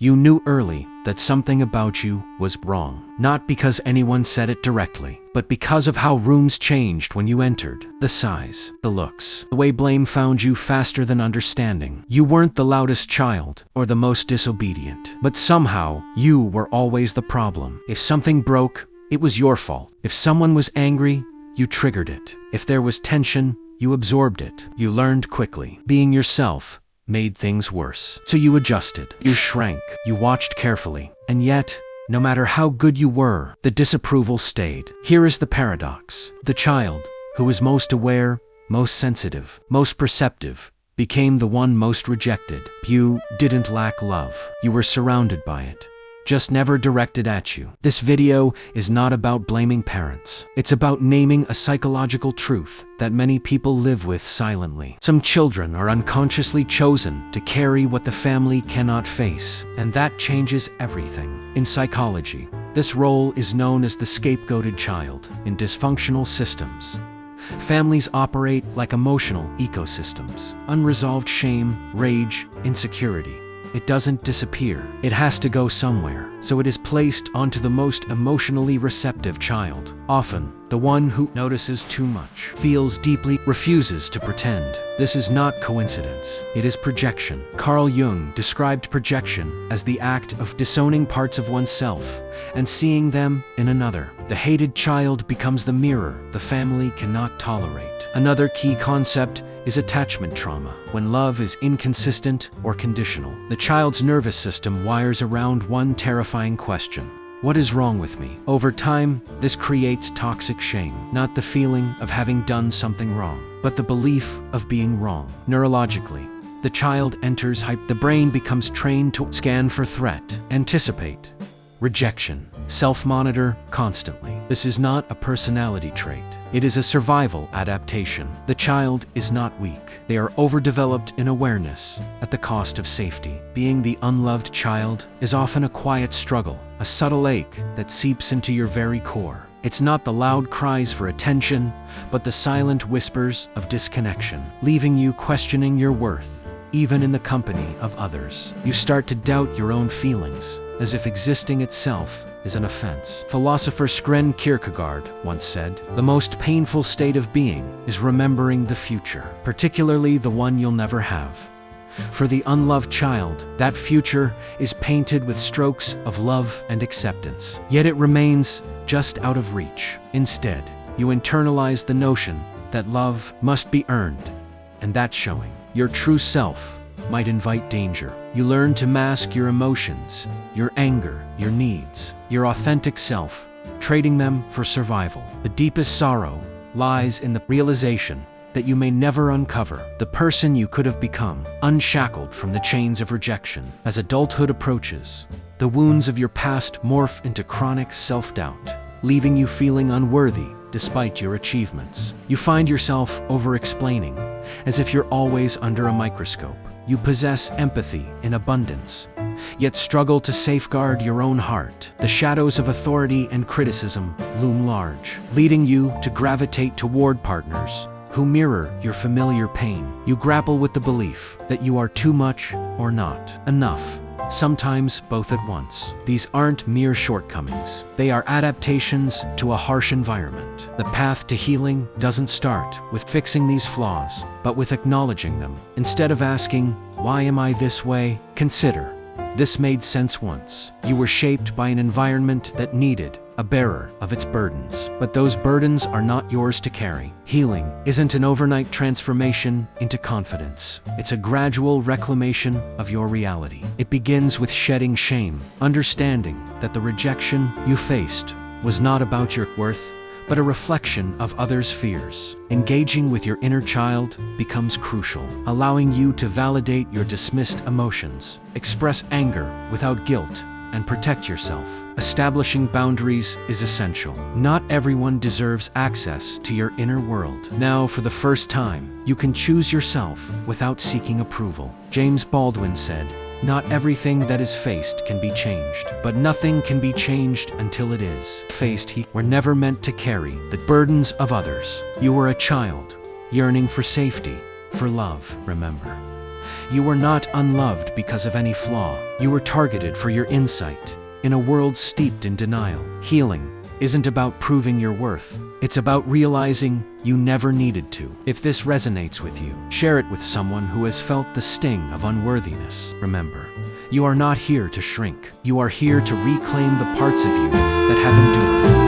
You knew early that something about you was wrong. Not because anyone said it directly, but because of how rooms changed when you entered. The size, the looks, the way blame found you faster than understanding. You weren't the loudest child or the most disobedient, but somehow you were always the problem. If something broke, it was your fault. If someone was angry, you triggered it. If there was tension, you absorbed it. You learned quickly. Being yourself made things worse. So you adjusted. You shrank. You watched carefully. And yet, no matter how good you were, the disapproval stayed. Here is the paradox. The child who was most aware, most sensitive, most perceptive, became the one most rejected. You didn't lack love. You were surrounded by it, just never directed at you. This video is not about blaming parents. It's about naming a psychological truth that many people live with silently. Some children are unconsciously chosen to carry what the family cannot face, and that changes everything. In psychology, this role is known as the scapegoated child. In dysfunctional systems, families operate like emotional ecosystems. Unresolved shame, rage, insecurity. It doesn't disappear. It has to go somewhere. So it is placed onto the most emotionally receptive child. Often, the one who notices too much, feels deeply, refuses to pretend. This is not coincidence. It is projection. Carl Jung described projection as the act of disowning parts of oneself and seeing them in another. The hated child becomes the mirror the family cannot tolerate. Another key concept is attachment trauma. When love is inconsistent or conditional, the child's nervous system wires around one terrifying question: what is wrong with me? Over time, this creates toxic shame, not the feeling of having done something wrong, but the belief of being wrong. Neurologically, the child enters the brain becomes trained to scan for threat, anticipate rejection, self-monitor constantly. This is not a personality trait. It is a survival adaptation. The child is not weak. They are overdeveloped in awareness at the cost of safety. Being the unloved child is often a quiet struggle, a subtle ache that seeps into your very core. It's not the loud cries for attention, but the silent whispers of disconnection, leaving you questioning your worth, even in the company of others. You start to doubt your own feelings, as if existing itself is an offense. Philosopher Søren Kierkegaard once said, "The most painful state of being is remembering the future, particularly the one you'll never have." For the unloved child, that future is painted with strokes of love and acceptance, yet it remains just out of reach. Instead, you internalize the notion that love must be earned, and that showing your true self might invite danger. You learn to mask your emotions, your anger, your needs, your authentic self, trading them for survival. The deepest sorrow lies in the realization that you may never uncover the person you could have become, unshackled from the chains of rejection. As adulthood approaches, the wounds of your past morph into chronic self-doubt, leaving you feeling unworthy despite your achievements. You find yourself over-explaining, as if you're always under a microscope. You possess empathy in abundance, yet struggle to safeguard your own heart. The shadows of authority and criticism loom large, leading you to gravitate toward partners who mirror your familiar pain. You grapple with the belief that you are too much or not enough, sometimes both at once. These aren't mere shortcomings. They are adaptations to a harsh environment. The path to healing doesn't start with fixing these flaws, but with acknowledging them. Instead of asking, "Why am I this way?" consider, "This made sense once." You were shaped by an environment that needed a bearer of its burdens, but those burdens are not yours to carry. Healing isn't an overnight transformation into confidence. It's a gradual reclamation of your reality. It begins with shedding shame, understanding that the rejection you faced was not about your worth, but a reflection of others' fears. Engaging with your inner child becomes crucial, allowing you to validate your dismissed emotions, express anger without guilt, and protect yourself. Establishing boundaries is essential. Not everyone deserves access to your inner world. Now, for the first time, you can choose yourself without seeking approval. James Baldwin said, "Not everything that is faced can be changed, but nothing can be changed until it is faced." You were never meant to carry the burdens of others. You were a child, yearning for safety, for love. Remember, You were not unloved because of any flaw. You were targeted for your insight. In a world steeped in denial, healing isn't about proving your worth. It's about realizing you never needed to. If this resonates with you, share it with someone who has felt the sting of unworthiness. Remember, you are not here to shrink. You are here to reclaim the parts of you that have endured.